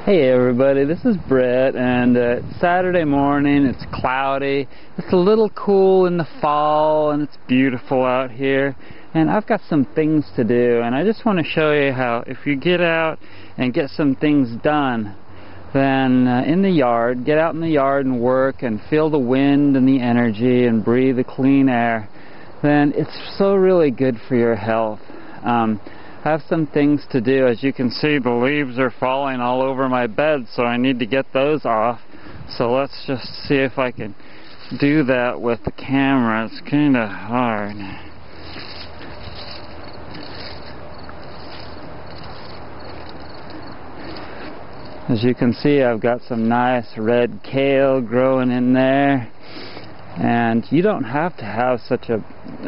Hey everybody, this is Brett, and it's Saturday morning. It's cloudy. It's a little cool in the fall, and it's beautiful out here. And I've got some things to do, and I just want to show you how if you get out and get some things done, then in the yard, get out in the yard and work and feel the wind and the energy and breathe the clean air, then it's so really good for your health. I have some things to do. As you can see, the leaves are falling all over my bed, so I need to get those off. So let's just see if I can do that with the camera. It's kind of hard. As you can see, I've got some nice red kale growing in there. And you don't have to have such a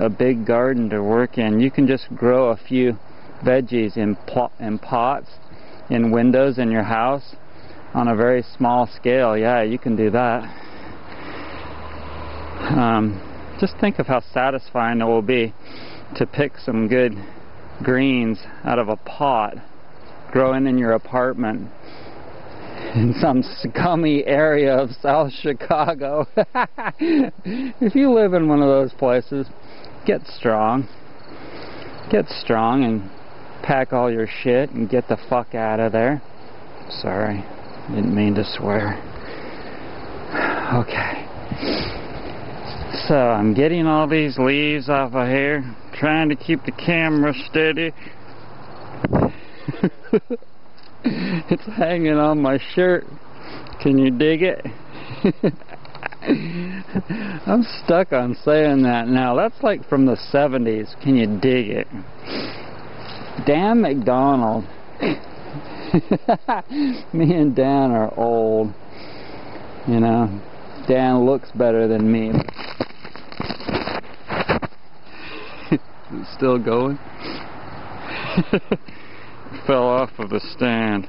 big garden to work in. You can just grow a few veggies in pots, in windows in your house, on a very small scale. Yeah, you can do that. Just think of how satisfying it will be to pick some good greens out of a pot, growing in your apartment in some scummy area of South Chicago. If you live in one of those places, get strong and pack all your shit and get the fuck out of there. Sorry, didn't mean to swear. Okay. So I'm getting all these leaves off of here, trying to keep the camera steady. It's hanging on my shirt. Can you dig it? I'm stuck on saying that now. That's like from the 70s. Can you dig it? Dan McDonald. Me and Dan are old. You know, Dan looks better than me. Is it still going? Fell off of the stand.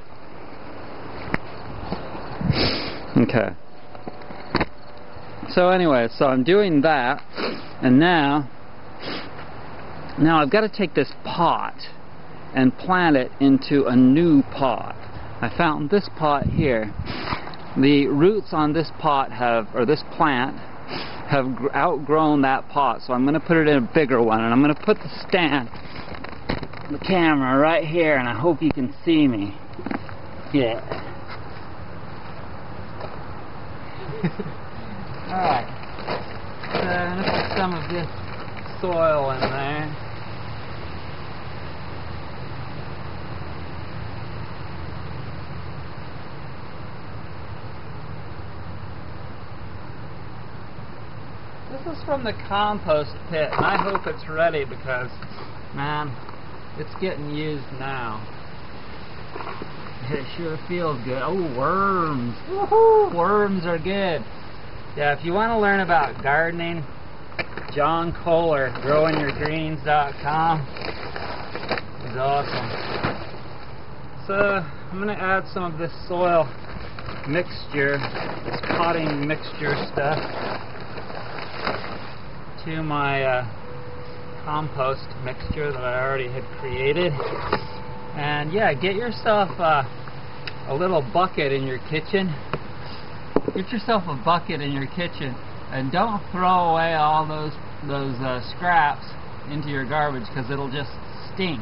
Okay. So anyway, so I'm doing that, and now I've got to take this pot and plant it into a new pot. I found this pot here. The roots on this pot this plant have outgrown that pot, so I'm going to put it in a bigger one, and I'm going to put the camera right here, and I hope you can see me. Yeah. Alright. So I'm going to put some of this soil in there. This is from the compost pit, and I hope it's ready because, man, it's getting used now. It sure feels good. Oh, worms. Woohoo! Worms are good. Yeah, if you want to learn about gardening, John Kohler, growingyourgreens.com is awesome. So, I'm going to add some of this soil mixture, this potting mixture stuff, to my compost mixture that I already had created. And yeah, get yourself a little bucket in your kitchen. Get yourself a bucket in your kitchen, and don't throw away all those scraps into your garbage, because it'll just stink.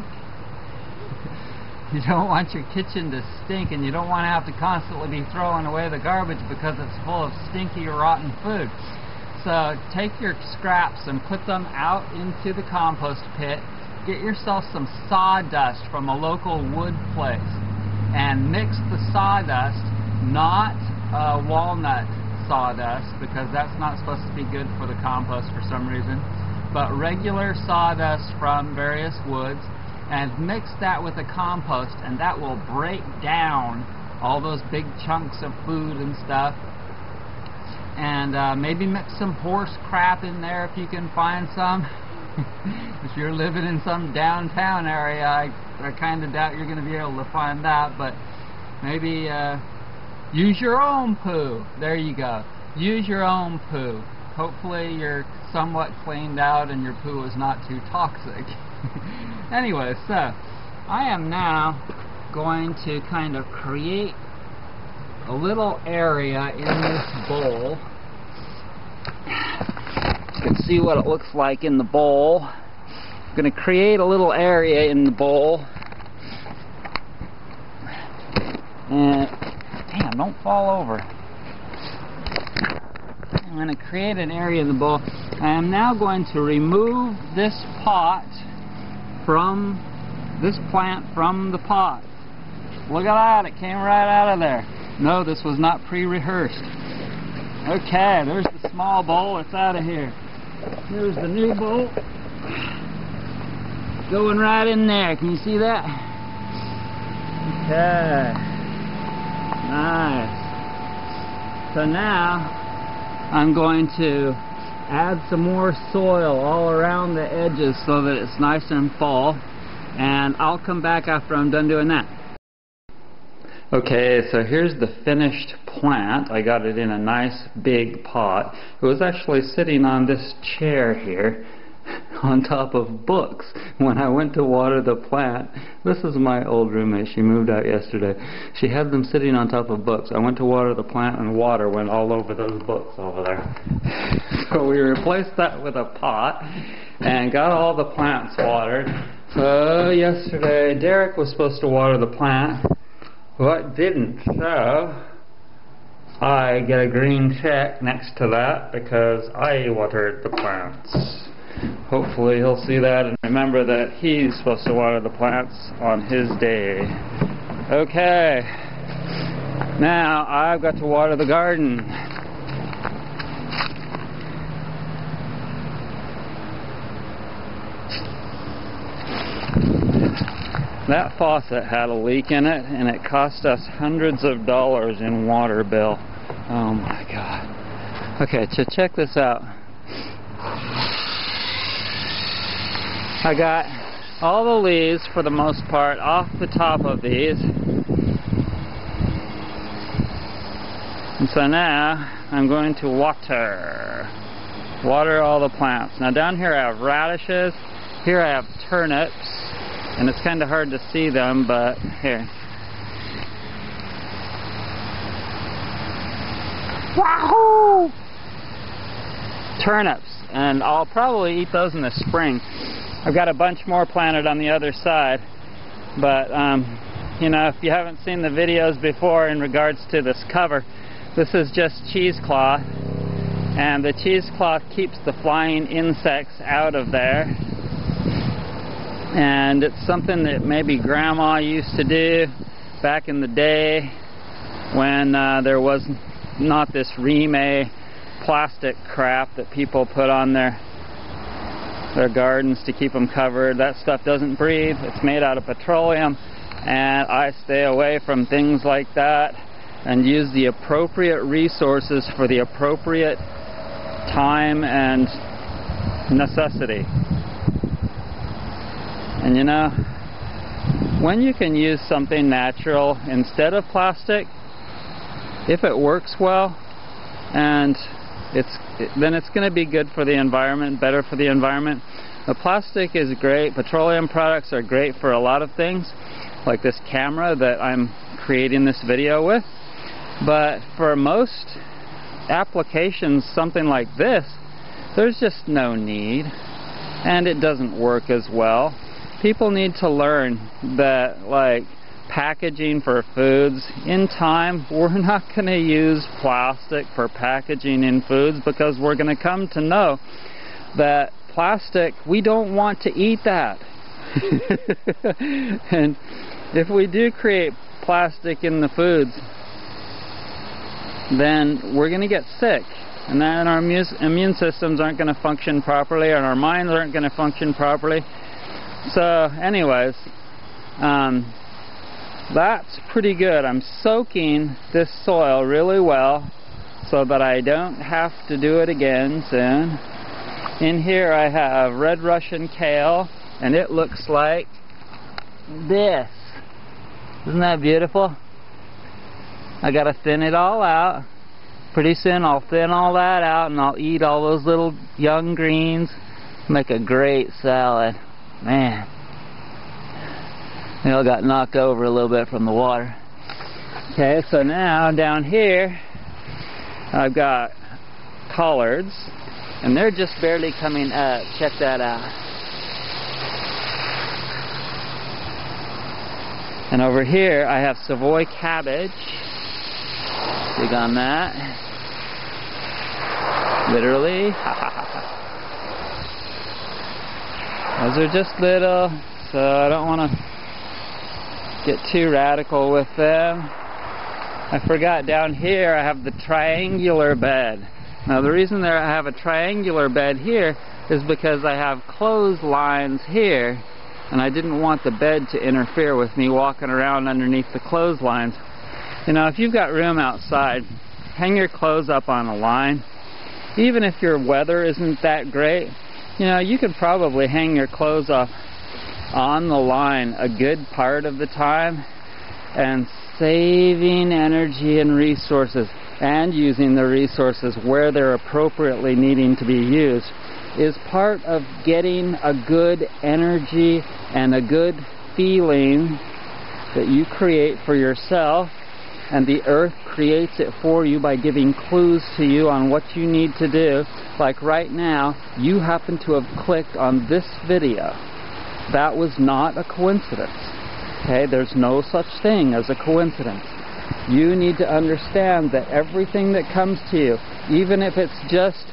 You don't want your kitchen to stink, and you don't want to have to constantly be throwing away the garbage because it's full of stinky, rotten food. So take your scraps and put them out into the compost pit. Get yourself some sawdust from a local wood place and mix the sawdust, not walnut sawdust, because that's not supposed to be good for the compost for some reason, but regular sawdust from various woods, and mix that with the compost, and that will break down all those big chunks of food and stuff. And maybe mix some horse crap in there if you can find some. If you're living in some downtown area, I kind of doubt you're going to be able to find that, but maybe use your own poo. There you go. Use your own poo. Hopefully you're somewhat cleaned out and your poo is not too toxic. Anyway, so I am now going to kind of create a little area in this bowl. You can see what it looks like in the bowl. I'm going to create a little area in the bowl. And, damn, don't fall over. I'm going to create an area in the bowl. I am now going to remove this pot from this plant from the pot. Look at that, it came right out of there. No, this was not pre-rehearsed. Okay, there's the small bowl, it's out of here. Here's the new bowl. Going right in there, can you see that? Okay. Nice. So now, I'm going to add some more soil all around the edges so that it's nice and full. And I'll come back after I'm done doing that. Okay, so here's the finished plant. I got it in a nice big pot. It was actually sitting on this chair here on top of books when I went to water the plant. This is my old roommate. She moved out yesterday. She had them sitting on top of books. I went to water the plant and water went all over those books over there. So we replaced that with a pot and got all the plants watered. So yesterday Derek was supposed to water the plant. What didn't, so I get a green check next to that because I watered the plants. Hopefully he'll see that and remember that he's supposed to water the plants on his day. Okay, now I've got to water the garden. That faucet had a leak in it and it cost us hundreds of dollars in water bill. Oh my God. Okay, so check this out. I got all the leaves, for the most part, off the top of these. And so now I'm going to water all the plants. Now down here I have radishes, here I have turnips, and it's kind of hard to see them, but here. Wahoo! Turnips, and I'll probably eat those in the spring. I've got a bunch more planted on the other side, but you know, if you haven't seen the videos before in regards to this cover, this is just cheesecloth, and the cheesecloth keeps the flying insects out of there. And it's something that maybe Grandma used to do back in the day when there was not this Rime plastic crap that people put on their gardens to keep them covered. That stuff doesn't breathe. It's made out of petroleum, and I stay away from things like that and use the appropriate resources for the appropriate time and necessity. And you know, when you can use something natural instead of plastic, if it works well, and then it's going to be good for the environment, better for the environment. The plastic is great. Petroleum products are great for a lot of things, like this camera that I'm creating this video with. But for most applications, something like this, there's just no need, and it doesn't work as well. People need to learn that, like, packaging for foods, in time we're not going to use plastic for packaging in foods, because we're going to come to know that plastic, we don't want to eat that. And if we do create plastic in the foods, then we're going to get sick, and then our immune systems aren't going to function properly, and our minds aren't going to function properly. So anyways, that's pretty good. I'm soaking this soil really well so that I don't have to do it again soon. In here I have red Russian kale, and it looks like this. Isn't that beautiful? I gotta thin it all out. Pretty soon I'll thin all that out and I'll eat all those little young greens. Make a great salad. Man, they all got knocked over a little bit from the water. Okay, so now down here I've got collards, and they're just barely coming up. Check that out. And over here I have Savoy cabbage. Dig on that. Literally. Those are just little, so I don't want to get too radical with them. I forgot, down here I have the triangular bed. Now the reason that I have a triangular bed here is because I have clotheslines here, and I didn't want the bed to interfere with me walking around underneath the clotheslines. You know, if you've got room outside, hang your clothes up on a line. Even if your weather isn't that great, you know, you could probably hang your clothes up on the line a good part of the time, and saving energy and resources and using the resources where they're appropriately needing to be used is part of getting a good energy and a good feeling that you create for yourself, and the earth creates it for you by giving clues to you on what you need to do. Like right now, you happen to have clicked on this video. That was not a coincidence. Okay, there's no such thing as a coincidence. You need to understand that everything that comes to you, even if it's just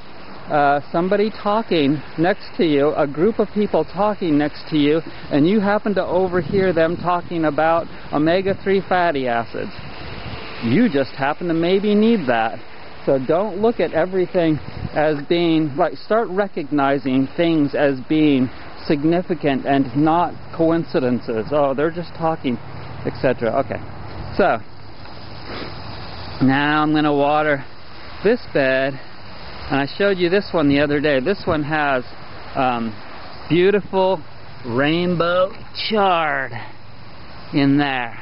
somebody talking next to you, a group of people talking next to you, and you happen to overhear them talking about omega-3 fatty acids, you just happen to maybe need that. So don't look at everything as being, like, start recognizing things as being significant and not coincidences. Oh, they're just talking, etc. Okay, so now I'm going to water this bed, and I showed you this one the other day. This one has beautiful rainbow chard in there.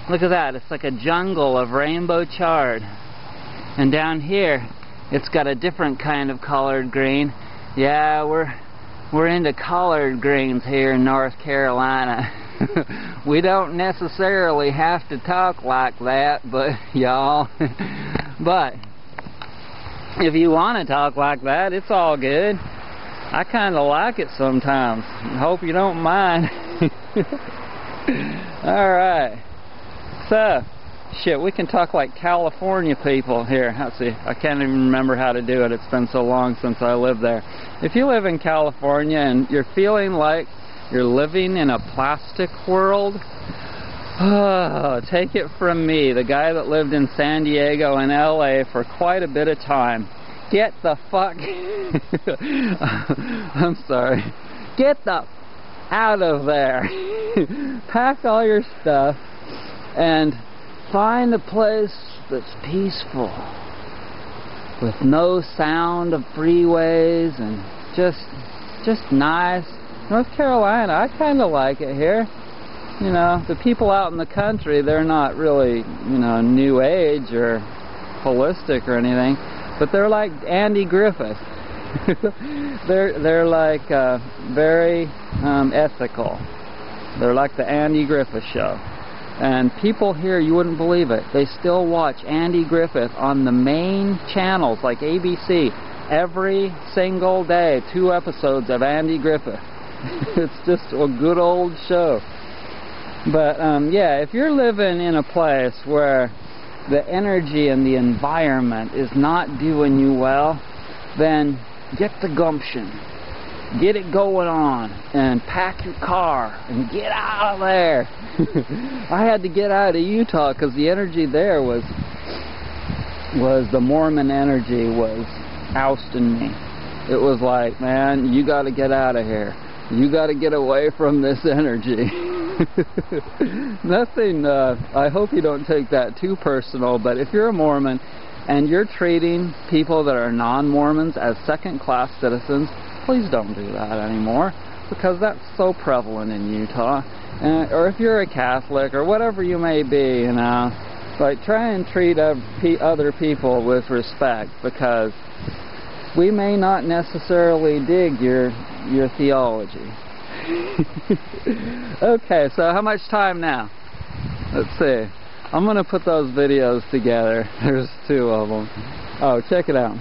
Look at that, it's like a jungle of rainbow chard. And down here it's got a different kind of collard green. Yeah, we're into collard greens here in North Carolina. We don't necessarily have to talk like that, but y'all, but if you want to talk like that, it's all good. I kind of like it sometimes. Hope you don't mind. Alright, so shit, we can talk like California people here. Let's see, I can't even remember how to do it. It's been so long since I lived there. If you live in California and you're feeling like you're living in a plastic world, oh, take it from me, the guy that lived in San Diego and LA for quite a bit of time. Get the fuck I'm sorry. Get the out of there. Pack all your stuff and find a place that's peaceful, with no sound of freeways, and just nice. North Carolina, I kind of like it here. You know, the people out in the country, they're not really, you know, new age or holistic or anything, but they're like Andy Griffith. they're like very ethical. They're like the Andy Griffith Show. And people here, you wouldn't believe it, they still watch Andy Griffith on the main channels like ABC every single day. 2 episodes of Andy Griffith. It's just a good old show. But yeah, if you're living in a place where the energy and the environment is not doing you well, then get the gumption. Get it going on and pack your car and get out of there. I had to get out of Utah because the energy there was the Mormon energy was ousting me. It was like, man, you got to get out of here. You got to get away from this energy. Nothing, I hope you don't take that too personal, but if you're a Mormon and you're treating people that are non-Mormons as second-class citizens, please don't do that anymore, because that's so prevalent in Utah. Or if you're a Catholic or whatever you may be, you know, like, try and treat other people with respect, because we may not necessarily dig your theology. Okay, so how much time now? Let's see. I'm gonna put those videos together. There's 2 of them. Oh, check it out.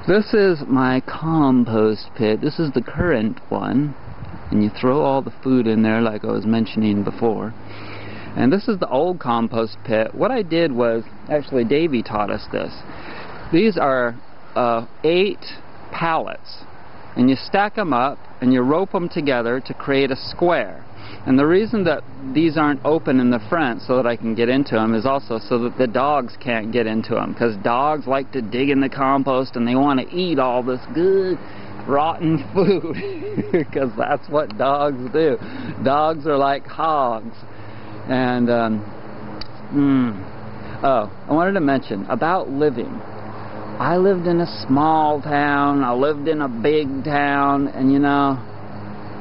This is my compost pit. This is the current one, and you throw all the food in there like I was mentioning before. And this is the old compost pit. What I did was, actually Davey taught us this. These are 8 pallets, and you stack them up and you rope them together to create a square. And the reason that these aren't open in the front so that I can get into them is also so that the dogs can't get into them, because dogs like to dig in the compost and they want to eat all this good rotten food because that's what dogs do. Dogs are like hogs. And oh, I wanted to mention about living. I lived in a small town, I lived in a big town, and you know,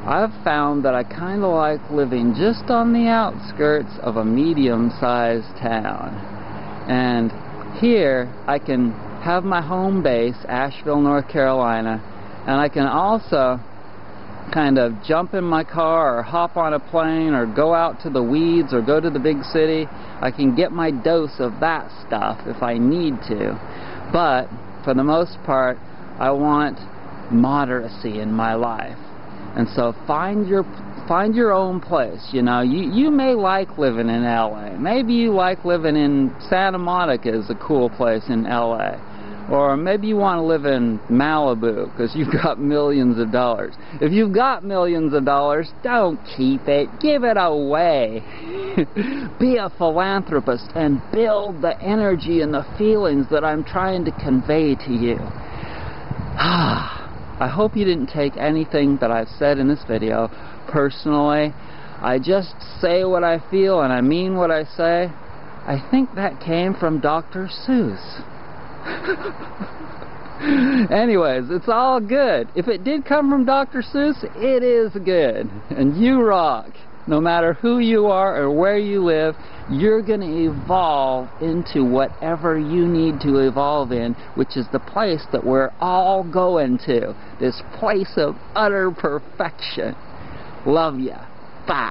I've found that I kind of like living just on the outskirts of a medium-sized town. And here I can have my home base, Asheville, North Carolina, and I can also kind of jump in my car or hop on a plane or go out to the weeds or go to the big city. I can get my dose of that stuff if I need to. But for the most part, I want moderacy in my life. And so find your own place. You know, you may like living in LA. Maybe you like living in Santa Monica is a cool place in LA. Or maybe you want to live in Malibu because you've got millions of dollars. If you've got millions of dollars, don't keep it. Give it away. Be a philanthropist and build the energy and the feelings that I'm trying to convey to you. I hope you didn't take anything that I've said in this video personally. I just say what I feel and I mean what I say. I think that came from Dr. Seuss. Anyways, it's all good. If it did come from Dr. Seuss, it is good. And you rock. No matter who you are or where you live, you're going to evolve into whatever you need to evolve in, which is the place that we're all going to. This place of utter perfection. Love ya. Bye.